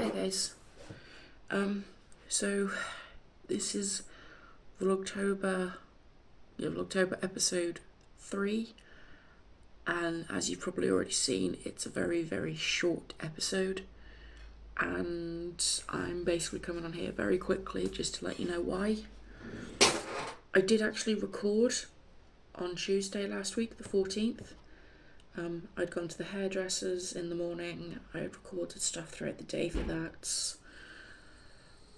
Hi guys. So this is Vlogtober, Vlogtober episode 3, and as you've probably already seen, it's a very, very short episode, and I'm basically coming on here very quickly just to let you know why. I did actually record on Tuesday last week, the 14th. I'd gone to the hairdressers in the morning. I had recorded stuff throughout the day for that.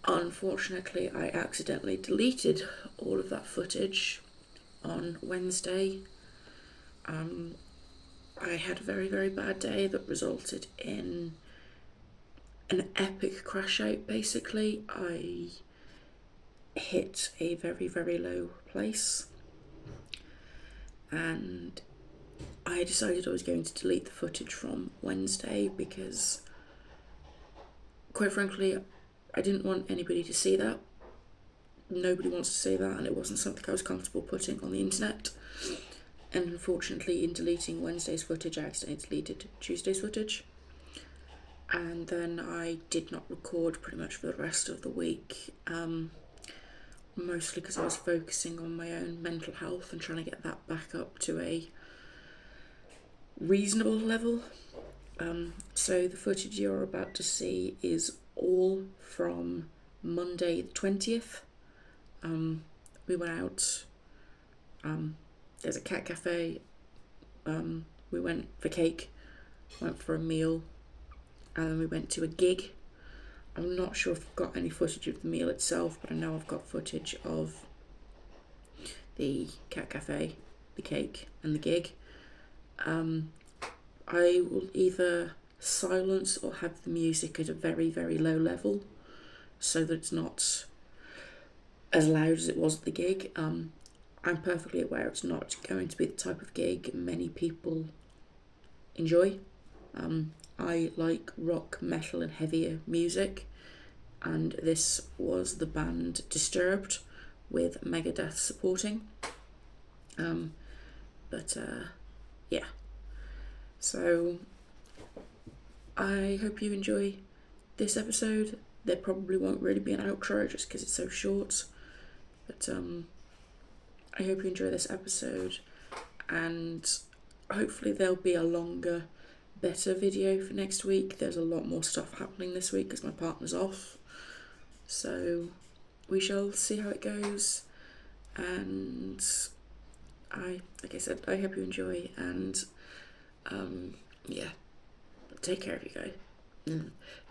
Unfortunately, I accidentally deleted all of that footage on Wednesday. I had a very, very bad day that resulted in an epic crash out, basically. I hit a very, very low place, and I decided I was going to delete the footage from Wednesday because, quite frankly, I didn't want anybody to see that. Nobody wants to see that, and it wasn't something I was comfortable putting on the internet. And unfortunately, in deleting Wednesday's footage, I accidentally deleted Tuesday's footage. And then I did not record pretty much for the rest of the week, mostly because I was focusing on my own mental health and trying to get that back up to a reasonable level. So the footage you're about to see is all from Monday the 20th. We went out, there's a cat cafe, we went for cake, went for a meal, and then we went to a gig. I'm not sure if I've got any footage of the meal itself, but I know I've got footage of the cat cafe, the cake, and the gig. I will either silence or have the music at a very, very low level so that it's not as loud as it was at the gig. I'm perfectly aware it's not going to be the type of gig many people enjoy. I like rock, metal and heavier music, and this was the band Disturbed with Megadeth supporting. Yeah. So I hope you enjoy this episode. There probably won't really be an outro just because it's so short, but I hope you enjoy this episode, and hopefully there'll be a longer, better video for next week. There's a lot more stuff happening this week because my partner's off, so we shall see how it goes. And like I said, I hope you enjoy, and yeah, take care of you guys.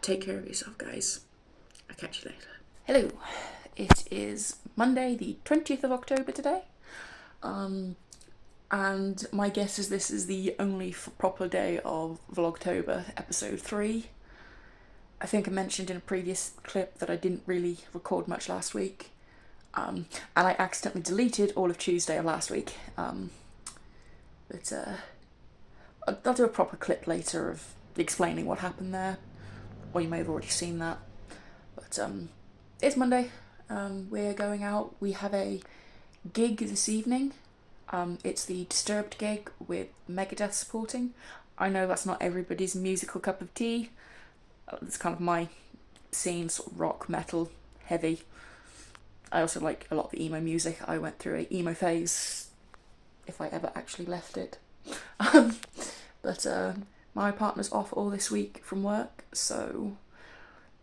Take care of yourself, guys. I'll catch you later. Hello, it is Monday the 20th of October today, and my guess is this is the only proper day of Vlogtober episode 3. I think I mentioned in a previous clip that I didn't really record much last week, and I accidentally deleted all of Tuesday of last week, but I'll do a proper clip later of explaining what happened there, or you may have already seen that. But it's Monday, we're going out. We have a gig this evening. It's the Disturbed gig with Megadeth supporting. I know that's not everybody's musical cup of tea. It's kind of my scene, sort of rock, metal, heavy. I also like a lot of the emo music. I went through a emo phase, if I ever actually left it. But my partner's off all this week from work, so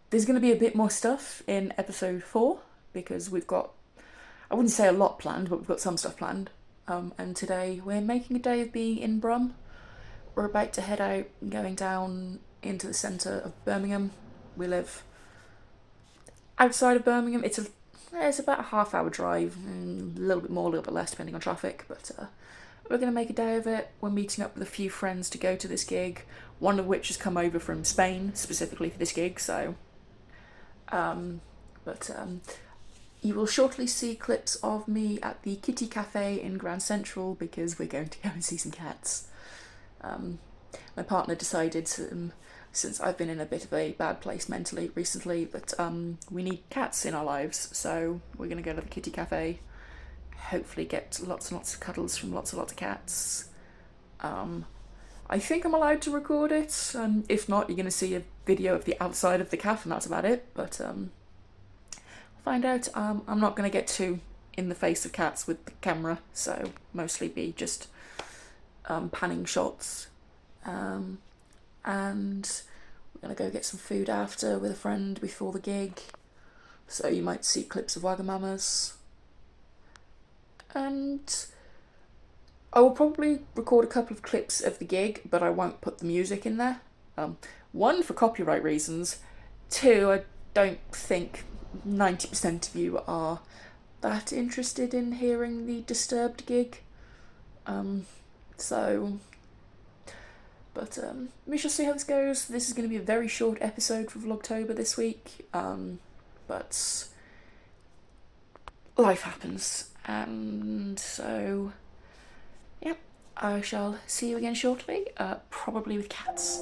there's going to be a bit more stuff in episode 4 because we've got, I wouldn't say a lot planned, but we've got some stuff planned. And today we're making a day of being in Brum. We're about to head out and going down into the centre of Birmingham. We live outside of Birmingham. It's about a half-hour drive, a little bit more, a little bit less, depending on traffic, but we're going to make a day of it. We're meeting up with a few friends to go to this gig, one of which has come over from Spain specifically for this gig, so you will shortly see clips of me at the Kitty Cafe in Grand Central because we're going to go and see some cats. My partner decided, since I've been in a bit of a bad place mentally recently, that we need cats in our lives, so we're going to go to the Kitty Cafe, hopefully get lots and lots of cuddles from lots and lots of cats. I think I'm allowed to record it, if not, you're going to see a video of the outside of the calf, and that's about it. But we'll find out. I'm not going to get too in the face of cats with the camera, so mostly be just panning shots. And we're going to go get some food after with a friend before the gig, so you might see clips of Wagamamas. And I will probably record a couple of clips of the gig, but I won't put the music in there. One, for copyright reasons. Two, I don't think 90% of you are that interested in hearing the Disturbed gig. But we shall see how this goes. This is going to be a very short episode for Vlogtober this week, but life happens, and so, yeah, I shall see you again shortly, probably with cats.